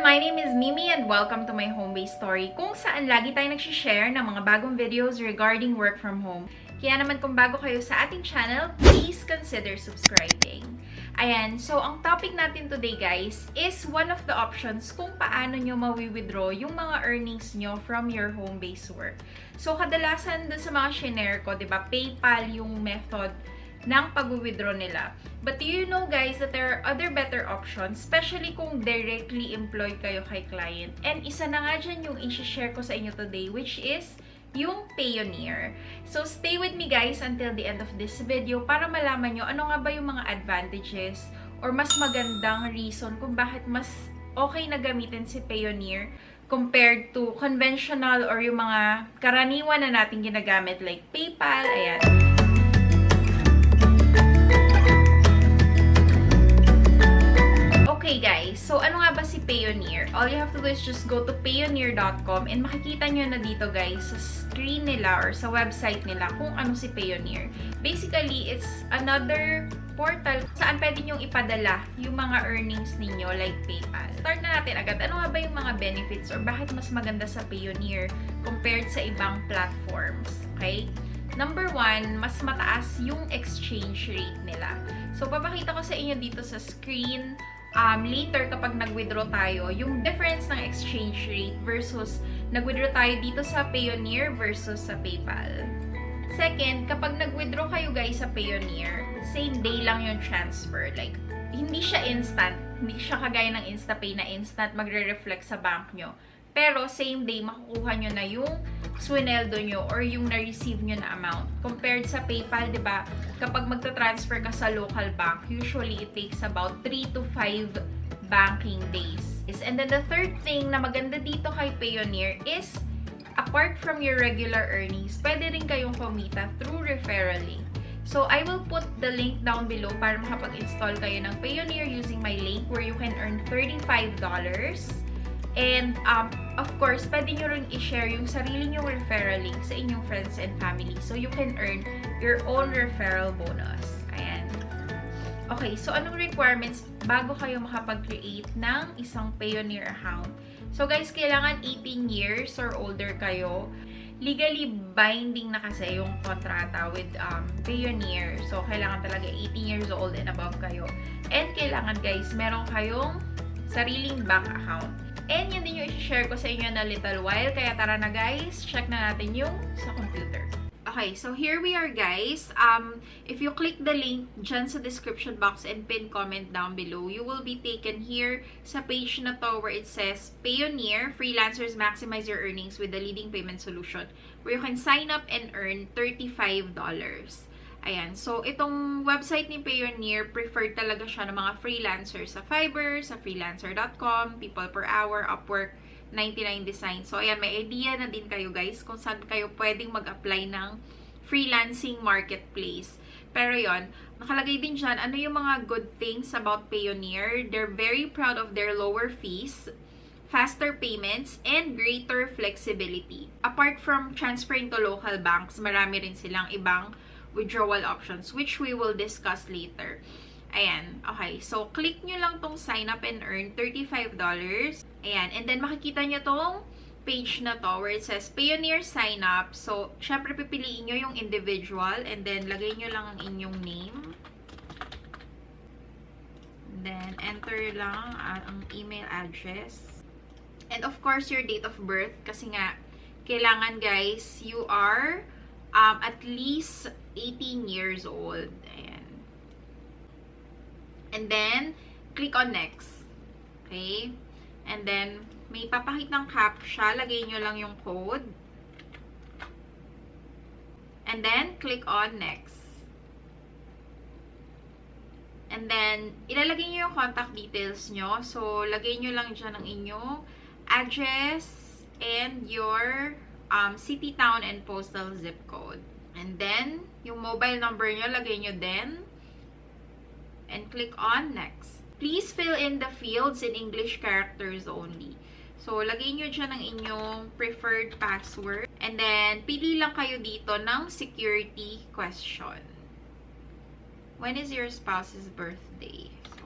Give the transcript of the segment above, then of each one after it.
My name is Mimi and welcome to my home-based story kung saan lagi tayo nagsishare ng mga bagong videos regarding work from home. Kaya naman kung bago kayo sa ating channel, please consider subscribing. Ayan, so ang topic natin today guys is one of the options kung paano nyo mawi-withdraw yung mga earnings nyo from your home-based work. So kadalasan dun sa mga shinare ko, diba, PayPal yung method ng pag-withdraw nila. But do you know guys that there are other better options, especially kung directly employed kayo kay client. And isa na nga dyan yung i-share ko sa inyo today, which is yung Payoneer. So stay with me guys until the end of this video para malaman nyo ano nga ba yung mga advantages or mas magandang reason kung bakit mas okay na gamitin si Payoneer compared to conventional or yung mga karaniwan na natin ginagamit like PayPal. Ayan. Okay guys, so ano nga ba si Payoneer? All you have to do is just go to payoneer.com and makikita nyo na dito guys sa screen nila or sa website nila kung ano si Payoneer. Basically, it's another portal saan pwede nyong ipadala yung mga earnings ninyo like PayPal. Start na natin agad. Ano nga ba yung mga benefits or bakit mas maganda sa Payoneer compared sa ibang platforms? Okay? Number one, mas mataas yung exchange rate nila. So, papakita ko sa inyo dito sa screen later kapag nag-withdraw tayo, yung difference ng exchange rate versus nag-withdraw tayo dito sa Payoneer versus sa PayPal. Second, kapag nag-withdraw kayo guys sa Payoneer, same day lang yung transfer. Like, hindi siya instant. Hindi siya kagaya ng InstaPay na instant magre-reflect sa bank nyo. Pero, same day, makukuha nyo na yung swineldo nyo or yung na-receive nyo na amount. Compared sa PayPal, di ba, kapag magta-transfer ka sa local bank, usually it takes about 3 to 5 banking days. And then the third thing na maganda dito kay Payoneer is, apart from your regular earnings, pwede rin kayong kumita through referraling. So, I will put the link down below para makapag-install kayo ng Payoneer using my link where you can earn $35. And, of course, pwede nyo rin i-share yung sarili nyong referral link sa inyong friends and family. So, you can earn your own referral bonus. Ayan. Okay, so anong requirements bago kayo makapag-create ng isang Payoneer account? So, guys, kailangan 18 years or older kayo. Legally binding na kasi yung kontrata with Payoneer. So, kailangan talaga 18 years old and above kayo. And kailangan, guys, meron kayong sariling bank account. And yun din yung i-share ko sa inyo na little while. Kaya tara na guys, check na natin yung sa computer. Okay, so here we are guys. If you click the link dyan sa description box and pin comment down below, you will be taken here sa page na to where it says Payoneer, freelancers maximize your earnings with the leading payment solution, where you can sign up and earn $35. Ayan, so itong website ni Payoneer, preferred talaga siya ng mga freelancers sa Fiverr, sa freelancer.com, People Per Hour, Upwork, 99 Design. So ayan, may idea na din kayo guys kung saan kayo pwedeng mag-apply ng freelancing marketplace. Pero yon, nakalagay din dyan, ano yung mga good things about Payoneer. They're very proud of their lower fees, faster payments, and greater flexibility. Apart from transferring to local banks, marami rin silang ibang withdrawal options, which we will discuss later. Ayan. Okay. So, click nyo lang tong sign up and earn $35. Ayan. And then, makikita nyo tong page na to where it says Payoneer sign up. So, syempre, pipiliin nyo yung individual and then, lagay nyo lang ang inyong name. And then, enter lang ang email address. And of course, your date of birth. Kasi nga, kailangan guys, you are at least 18 years old. Ayan. And then, click on next. Okay? And then, may papakitang captcha. Lagay nyo lang yung code. And then, click on next. And then, ilalagay nyo yung contact details nyo. So, lagay nyo lang dyan ang inyong address and your city, town, and postal zip code. And then, yung mobile number nyo, lagay nyo din. And click on next. Please fill in the fields in English characters only. So, lagay nyo dyan ang inyong preferred password. And then, pili lang kayo dito ng security question. When is your spouse's birthday? So,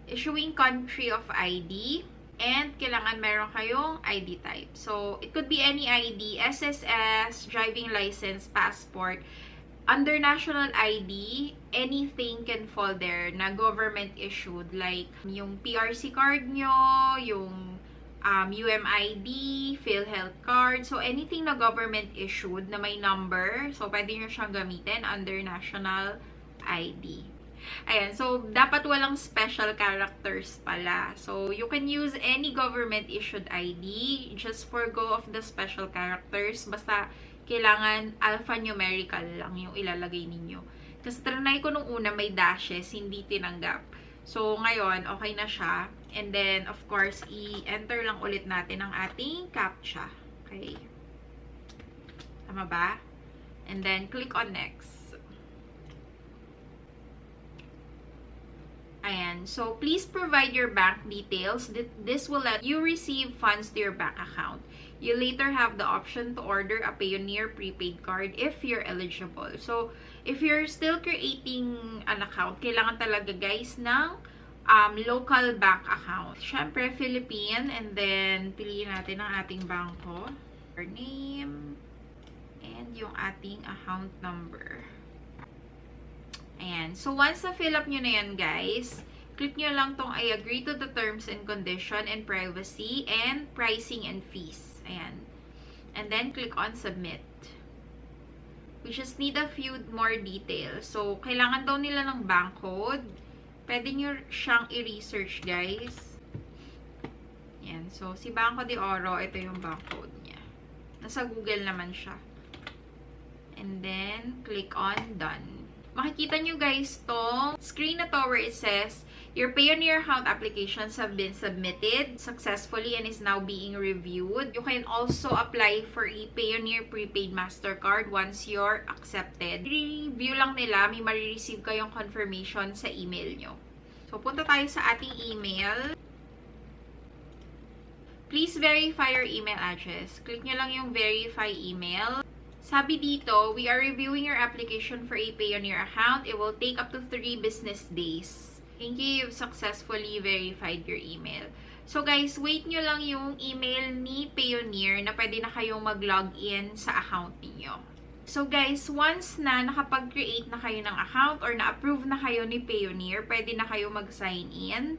issuing country of ID. And kailangan meron kayong ID type. So, it could be any ID, SSS, driving license, passport. Under national ID, anything can fall there na government issued. Like, yung PRC card nyo, yung UMID, PhilHealth card. So, anything na government issued na may number. So, pwede nyo siyang gamitin under national ID. Ayan, so, dapat walang special characters pala. So, you can use any government-issued ID. Just forgo of the special characters. Basta, kailangan alphanumerical lang yung ilalagay ninyo. Kasi trinay ko nung una may dashes, hindi tinanggap. So, ngayon, okay na siya. And then, of course, i-enter lang ulit natin ang ating CAPTCHA. Okay. Tama ba? And then, click on next. Ayan. So, please provide your bank details. This will let you receive funds to your bank account. You later have the option to order a Payoneer prepaid card if you're eligible. So, if you're still creating an account, kailangan talaga guys ng local bank account. Siyempre, Philippine. And then, piliin natin ang ating bangko. Our name. And yung ating account number. Ayan. So, once na-fill up nyo na yan, guys, click nyo lang tong I agree to the terms and condition and privacy and pricing and fees. Ayan. And then, click on submit. We just need a few more details. So, kailangan daw nila ng bank code. Pwede nyo siyang i-research, guys. Ayan. So, si Banco de Oro, ito yung bank code niya. Nasa Google naman siya. And then, click on done. Makikita nyo guys tong screen na to where it says, your Payoneer account applications have been submitted successfully and is now being reviewed. You can also apply for a Payoneer prepaid MasterCard once you're accepted. Review lang nila, may marireceive kayong confirmation sa email nyo. So, punta tayo sa ating email. Please verify your email address. Click nyo lang yung verify email. Sabi dito, we are reviewing your application for a Payoneer account. It will take up to 3 business days. Thank you, you've successfully verified your email. So guys, wait nyo lang yung email ni Payoneer na pwede na kayong mag-login sa account niyo. So guys, once na nakapag-create na kayo ng account or na-approve na kayo ni Payoneer, pwede na kayo mag-sign in.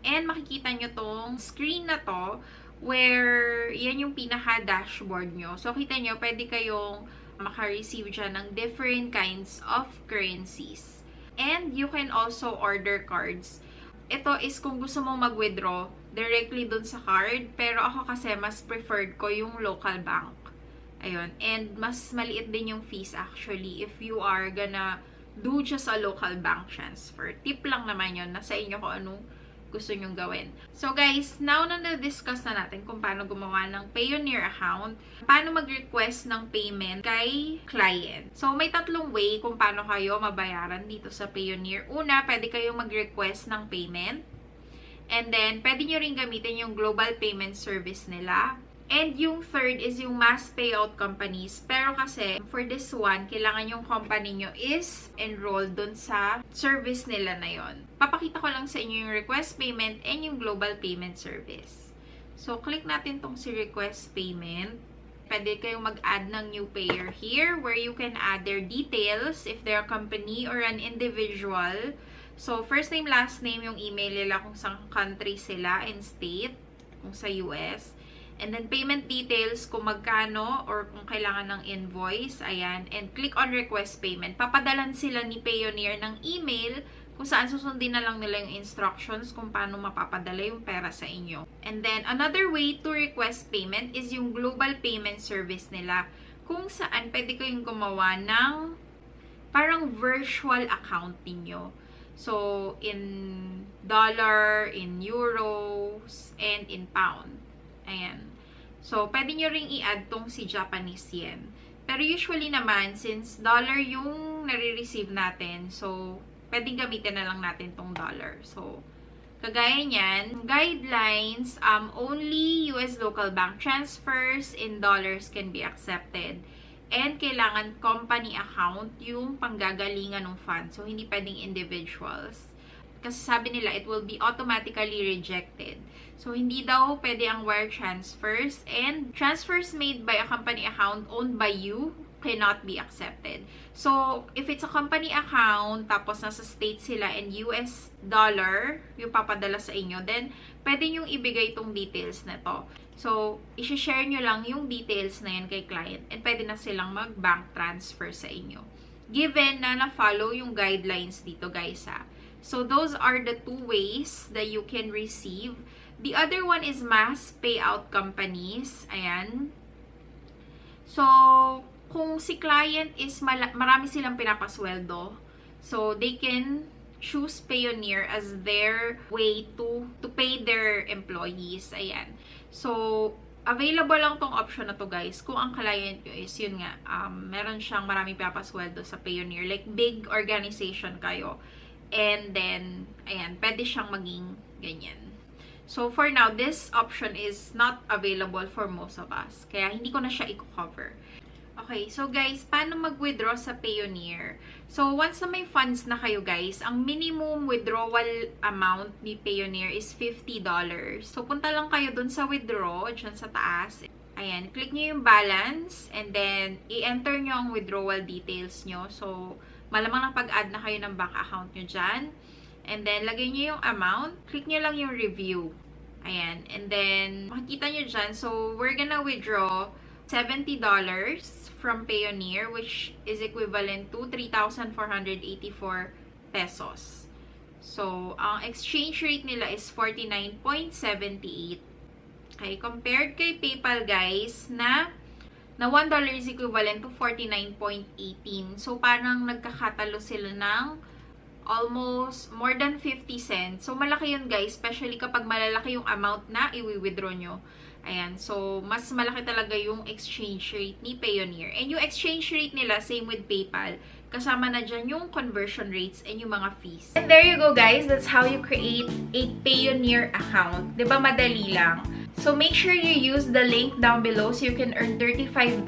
And makikita nyo tong screen na to where yan yung pinaka-dashboard nyo. So, kita nyo, pwede kayong maka-receive dyan ng different kinds of currencies. And you can also order cards. Ito is kung gusto mong mag-withdraw directly dun sa card. Pero ako kasi mas preferred ko yung local bank. Ayun. And mas maliit din yung fees actually if you are gonna do just a local bank transfer. Tip lang naman yun. Nasa inyo kung anong gusto nyong gawin. So guys, now na na-discuss na natin kung paano gumawa ng Payoneer account, paano mag-request ng payment kay client. So may tatlong way kung paano kayo mabayaran dito sa Payoneer. Una, pwede kayong mag-request ng payment. And then, pwede nyo rin gamitin yung global payment service nila. And yung third is yung mass payout companies. Pero kasi, for this one, kailangan yung company nyo is enrolled dun sa service nila na yon. Papakita ko lang sa inyo yung request payment and yung global payment service. So, click natin tong si request payment. Pwede kayong mag-add ng new payer here where you can add their details if they're a company or an individual. So, first name, last name, yung email nila kung saan country sila and state, kung sa US. And then, payment details, kung magkano or kung kailangan ng invoice. Ayan. And click on request payment. Papadalan sila ni Payoneer ng email kung saan susundin na lang nila yung instructions kung paano mapapadala yung pera sa inyo. And then, another way to request payment is yung global payment service nila. Kung saan pwede kayong gumawa ng parang virtual account ninyo. So, in dollar, in euros, and in pound. Ayan. So, pwede nyo ring i-add tong si Japanese yen. Pero usually naman, since dollar yung nare-receive natin, so, pwedeng gamitin na lang natin tong dollar. So, kagaya niyan, guidelines, only US local bank transfers in dollars can be accepted. And kailangan company account yung panggagalingan ng funds. So, hindi pwedeng individuals. kasi sabi nila it will be automatically rejected. So, hindi daw pwede ang wire transfers, and transfers made by a company account owned by you cannot be accepted. So, if it's a company account, tapos nasa States sila and US dollar yung papadala sa inyo, then pwede nyong ibigay itong details na to. So, isi-share nyo lang yung details na yan kay client, and pwede na silang mag-bank transfer sa inyo. Given na na-follow yung guidelines dito, guys, ha. So, those are the two ways that you can receive. The other one is mass payout companies. Ayan. So, kung si client is marami silang pinapasweldo, so they can choose Payoneer as their way to pay their employees. Ayan. So, available lang tong option na to, guys. Kung ang client nyo is, yun nga, meron siyang maraming pinapasweldo sa Payoneer. Like, big organization kayo. And then, ayan, pwede siyang maging ganyan. So, for now, this option is not available for most of us. Kaya, hindi ko na siya i-cover. Okay, so guys, paano mag-withdraw sa Payoneer? So, once na may funds na kayo, guys, ang minimum withdrawal amount ni Payoneer is $50. So, punta lang kayo dun sa withdraw, dyan sa taas. Ayan, click nyo yung balance, and then, i-enter nyo ang withdrawal details nyo. So, malamang na pag-add na kayo ng bank account nyo dyan. And then, lagay nyo yung amount. Click nyo lang yung review. Ayan. And then, makikita nyo dyan. So, we're gonna withdraw $70 from Payoneer, which is equivalent to 3,484 pesos. So, ang exchange rate nila is 49.78. Okay, compared kay PayPal, guys, na $1 is equivalent to 49.18. So, parang nagkakatalo sila ng almost more than 50 cents. So, malaki yun, guys. Especially kapag malalaki yung amount na i-withdraw nyo. Ayan. So, mas malaki talaga yung exchange rate ni Payoneer. And yung exchange rate nila, same with PayPal. Kasama na dyan yung conversion rates and yung mga fees. And there you go, guys. That's how you create a Payoneer account. Diba, madali lang. So, make sure you use the link down below so you can earn $35.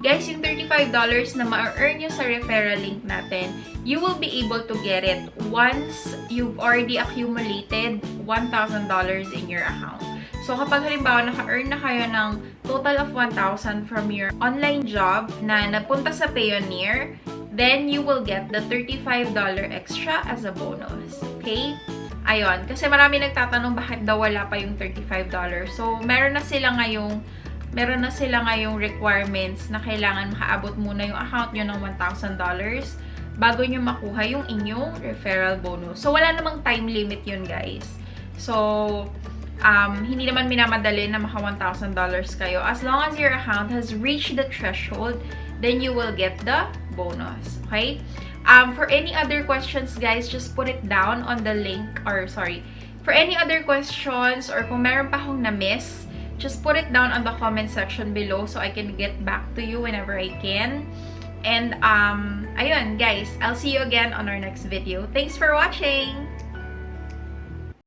Guys, yung $35 na ma-earn nyo sa referral link natin, you will be able to get it once you've already accumulated $1,000 in your account. So, kapag halimbawa naka-earn na kayo ng total of 1,000 from your online job na napunta sa Payoneer, then you will get the $35 extra as a bonus. Okay? Ayun. Kasi marami nagtatanong bakit daw wala pa yung $35. So, meron na sila ngayong requirements na kailangan makaabot muna yung account nyo ng $1,000 bago nyo makuha yung inyong referral bonus. So, wala namang time limit yun, guys. So, hindi naman minamadali na maka $1,000 kayo. As long as your account has reached the threshold, then you will get the bonus. Okay? For any other questions, guys, just put it down on the link, or sorry, for any other questions, or kung meron pa akong na-miss, just put it down on the comment section below so I can get back to you whenever I can. And, ayun, guys, I'll see you again on our next video. Thanks for watching!